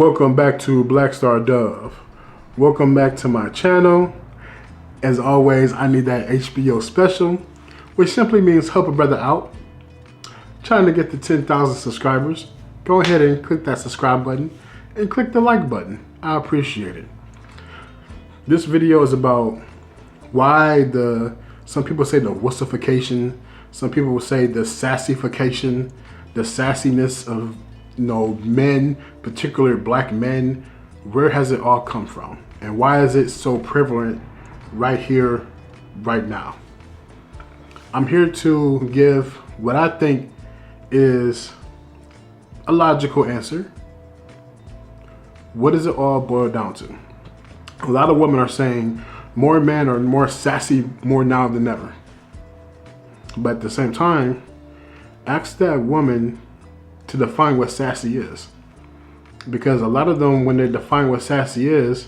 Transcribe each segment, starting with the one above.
welcome back to blackstardove. Welcome back to my channel. As always, I need that HBO special, which simply means help a brother out. Trying to get to 10,000 subscribers. Go ahead and click that subscribe button and click the like button. I appreciate it. This video is about why some people say the wussification, some people will say the sassification, the sassiness of men, particularly black men. Where has it all come from? And why is it so prevalent right here, right now? I'm here to give what I think is a logical answer. What does it all boil down to? A lot of women are saying more men are more sassy more now than ever. But at the same time, ask that woman to define what sassy is. Because a lot of them, when they define what sassy is,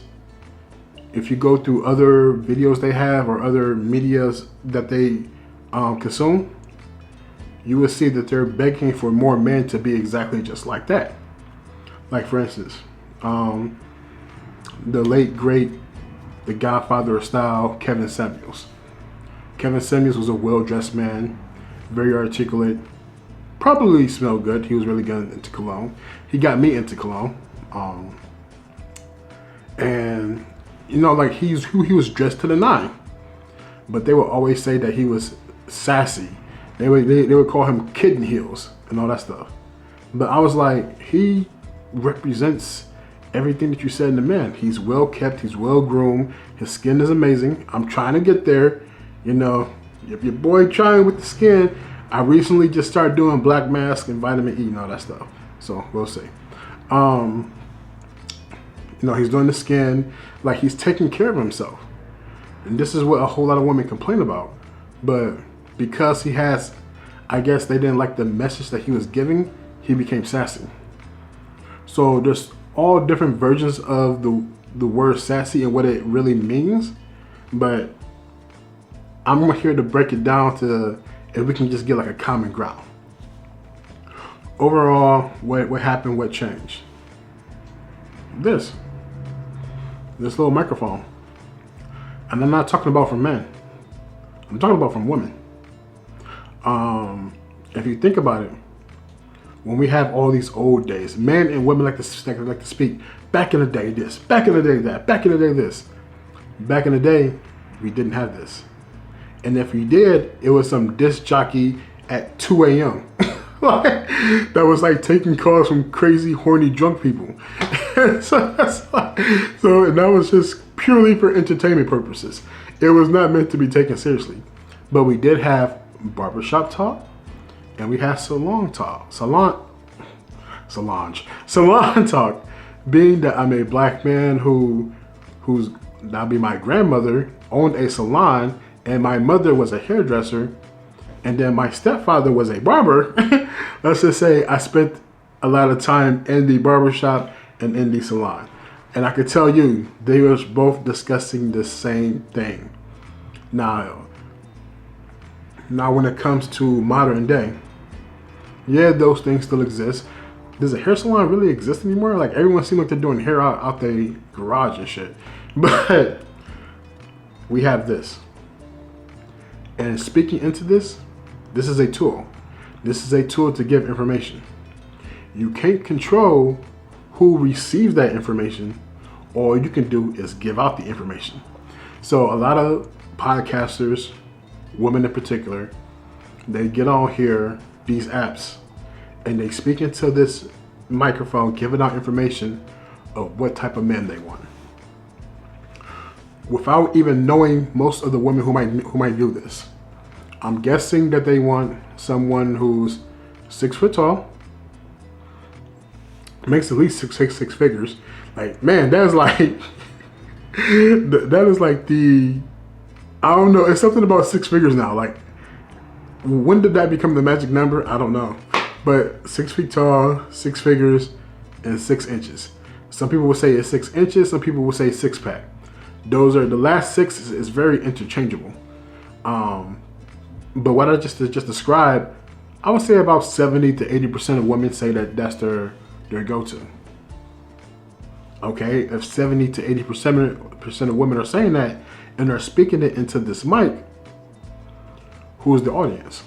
if you go through other videos they have or other medias that they consume, you will see that they're begging for more men to be exactly just like that. Like for instance, the late great, the godfather of style, Kevin Samuels. Kevin Samuels was a well-dressed man, very articulate, probably smelled good. He was really good into cologne. He got me into cologne. And like he was dressed to the nine. But they would always say that he was sassy. They would call him kitten heels and all that stuff. But I was like, he represents everything that you said in the man. He's well kept, he's well groomed, his skin is amazing. I'm trying to get there. If your boy trying with the skin, I recently just started doing black mask and vitamin E and all that stuff. So we'll see. He's doing the skin, like he's taking care of himself. And this is what a whole lot of women complain about. But because he has, I guess they didn't like the message that he was giving, he became sassy. So there's all different versions of the word sassy and what it really means. But I'm here to break it down to if we can just get like a common ground. Overall, what happened, what changed? This little microphone. And I'm not talking about from men. I'm talking about from women. If you think about it, when we have all these old days, men and women like to speak, back in the day this, back in the day that, back in the day this. Back in the day, we didn't have this. And if we did, it was some disc jockey at 2 a.m. that was like taking calls from crazy, horny, drunk people. So that was just purely for entertainment purposes. It was not meant to be taken seriously. But we did have barbershop talk, and we had salon talk. Salon talk, being that I'm a black man who's now be my grandmother, owned a salon, and my mother was a hairdresser, and then my stepfather was a barber. Let's just say I spent a lot of time in the barbershop and in the salon. And I could tell you, they was both discussing the same thing. Now when it comes to modern day, yeah, those things still exist. Does a hair salon really exist anymore? Like everyone seems like they're doing hair out their garage and shit. But we have this. And speaking into this is a tool. This is a tool to give information. You can't control who receives that information. All you can do is give out the information. So a lot of podcasters, women in particular, they get on here, these apps, and they speak into this microphone, giving out information of what type of men they want, without even knowing most of the women who might do this. I'm guessing that they want someone who's 6 foot tall, makes at least six figures. Like, man, that's like that is like I don't know. It's something about 6 figures now. Like, when did that become the magic number? I don't know. But 6 feet tall, 6 figures, and 6 inches. Some people will say it's 6 inches. Some people will say 6-pack. Those are the last 6 is very interchangeable. But what I just described, I would say about 70 to 80% of women say that that's their go-to. Okay, if 70 to 80% of women are saying that and are speaking it into this mic, who is the audience?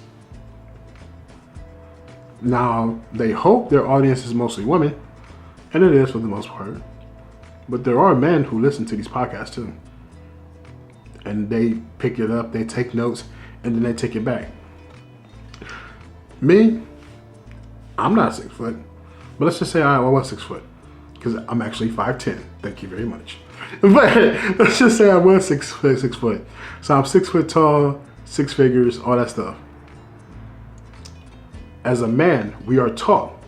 Now, they hope their audience is mostly women, and it is for the most part. But there are men who listen to these podcasts too. And they pick it up, they take notes, and then they take it back. Me, I'm not 6 foot, but let's just say I was 6 foot, because I'm actually 5'10". Thank you very much. But let's just say I was 6 foot. So I'm 6 foot tall, 6 figures, all that stuff. As a man, we are tall.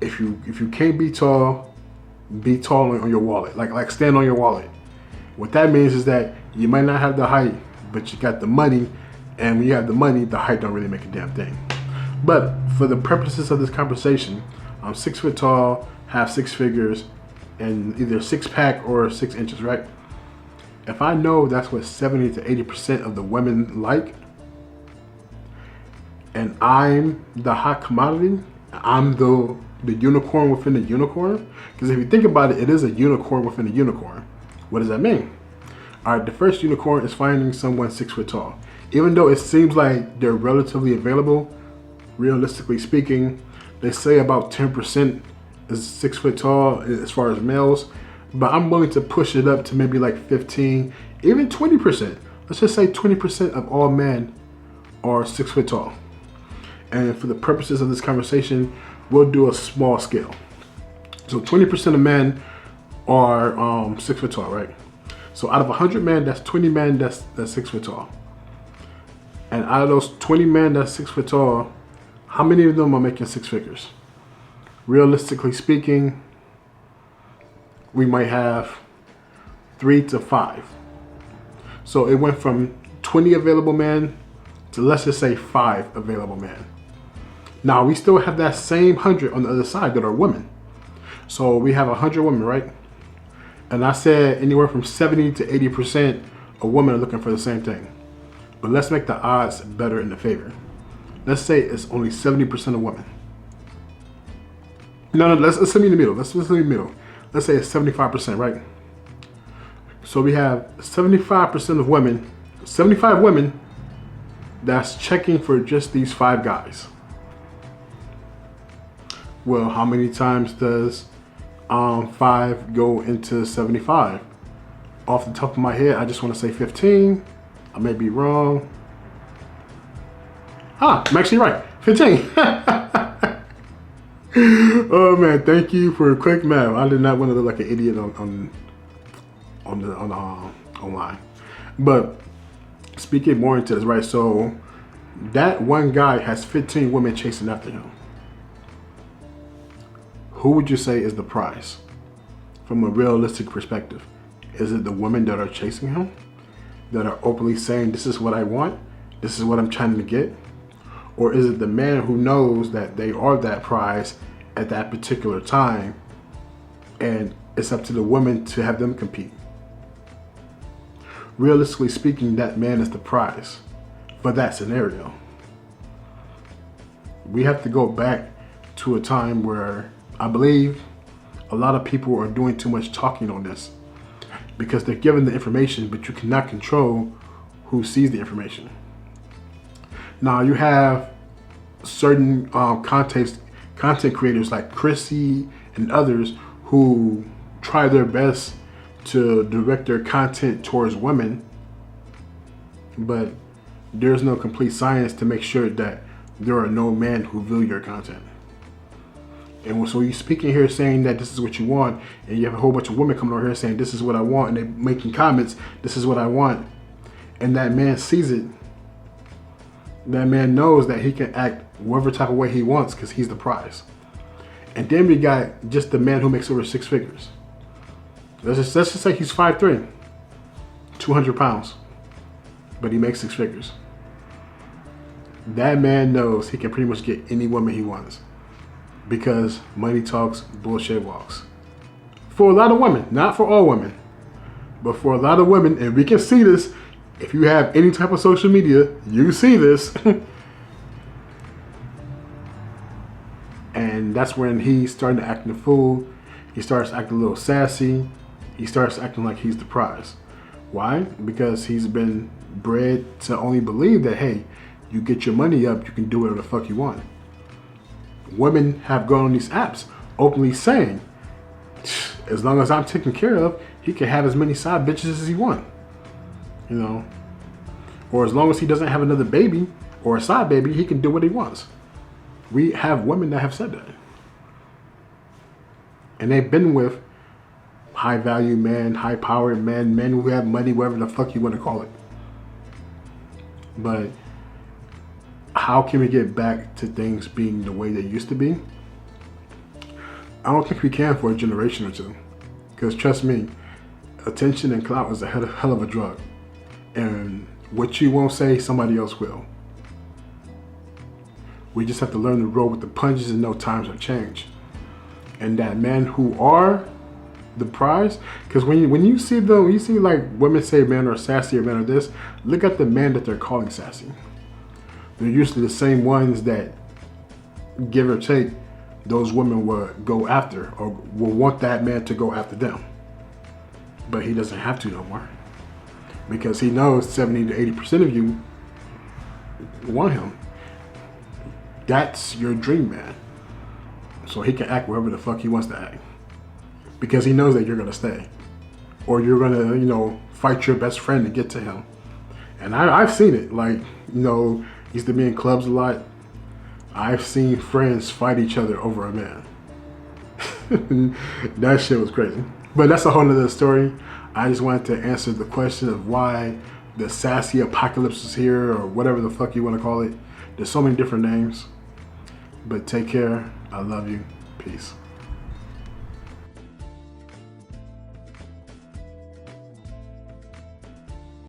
If you can't be tall on your wallet. Like stand on your wallet. What that means is that you might not have the height, but you got the money, and when you have the money, the height don't really make a damn thing. But for the purposes of this conversation, I'm 6 foot tall, have 6 figures, and either 6-pack or 6 inches, right? If I know that's what 70 to 80% of the women like, and I'm the hot commodity, I'm the unicorn within the unicorn, because if you think about it, it is a unicorn within a unicorn. What does that mean? All right, the first unicorn is finding someone 6 foot tall. Even though it seems like they're relatively available, realistically speaking, they say about 10% is 6 foot tall as far as males, but I'm willing to push it up to maybe like 15, even 20%. Let's just say 20% of all men are 6 foot tall. And for the purposes of this conversation, we'll do a small scale. So 20% of men are 6 foot tall, right? So out of 100 men, that's 20 men that's 6 foot tall. And out of those 20 men that's 6 foot tall, how many of them are making 6 figures? Realistically speaking, we might have 3 to 5. So it went from 20 available men to, let's just say, 5 available men. Now we still have that same 100 on the other side that are women. So we have 100 women, right? And I said anywhere from 70 to 80% of women are looking for the same thing. But let's make the odds better in the favor. Let's say it's only 70% of women. No, let's meet in the middle. Let's meet in the middle. Let's say it's 75%, right? So we have 75% of women, 75 women that's checking for just these 5 guys. Well, how many times does 5 go into 75? Off the top of my head, I just want to say 15. I may be wrong. I'm actually right. 15. Oh man, thank you for quick math. I did not want to look like an idiot on online. But speaking more into this, right? So that one guy has 15 women chasing after him. Who would you say is the prize from a realistic perspective? Is it the women that are chasing him, that are openly saying, this is what I want, this is what I'm trying to get? Or is it the man who knows that they are that prize at that particular time, and it's up to the women to have them compete? Realistically speaking, that man is the prize for that scenario. We have to go back to a time where I believe a lot of people are doing too much talking on this, because they're given the information, but you cannot control who sees the information. Now you have certain content creators like Chrissy and others who try their best to direct their content towards women, but there's no complete science to make sure that there are no men who view your content. And so you speaking here saying that this is what you want, and you have a whole bunch of women coming over here saying this is what I want, and they're making comments, this is what I want, and that man sees it. That man knows that he can act whatever type of way he wants because he's the prize. And then we got just the man who makes over 6 figures. Let's just say he's 5'3", 200 pounds, but he makes 6 figures. That man knows he can pretty much get any woman he wants, because money talks, bullshit walks. For a lot of women, not for all women, but for a lot of women, and we can see this. If you have any type of social media, you see this. And that's when he's starting to act a fool. He starts acting a little sassy. He starts acting like he's the prize. Why? Because he's been bred to only believe that, hey, you get your money up, you can do whatever the fuck you want. Women have gone on these apps openly saying, as long as I'm taken care of, he can have as many side bitches as he wants. You know? Or as long as he doesn't have another baby or a side baby, he can do what he wants. We have women that have said that. And they've been with high value men, high powered men, men who have money, whatever the fuck you want to call it. But how can we get back to things being the way they used to be? I don't think we can for a generation or two. Because trust me, attention and clout is a hell of a drug. And what you won't say, somebody else will. We just have to learn to roll with the punches and know times have changed. And that men who are the prize, because when you see them, you see like women say men are sassy or men are this, look at the men that they're calling sassy. They're usually the same ones that, give or take, those women will go after or will want that man to go after them. But he doesn't have to no more. Because he knows 70 to 80% of you want him. That's your dream man. So he can act wherever the fuck he wants to act. Because he knows that you're gonna stay. Or you're gonna, fight your best friend to get to him. And I've seen it. Like, used to be in clubs a lot. I've seen friends fight each other over a man. That shit was crazy. But that's a whole nother story. I just wanted to answer the question of why the sassy apocalypse is here, or whatever the fuck you want to call it. There's so many different names. But take care. I love you. Peace.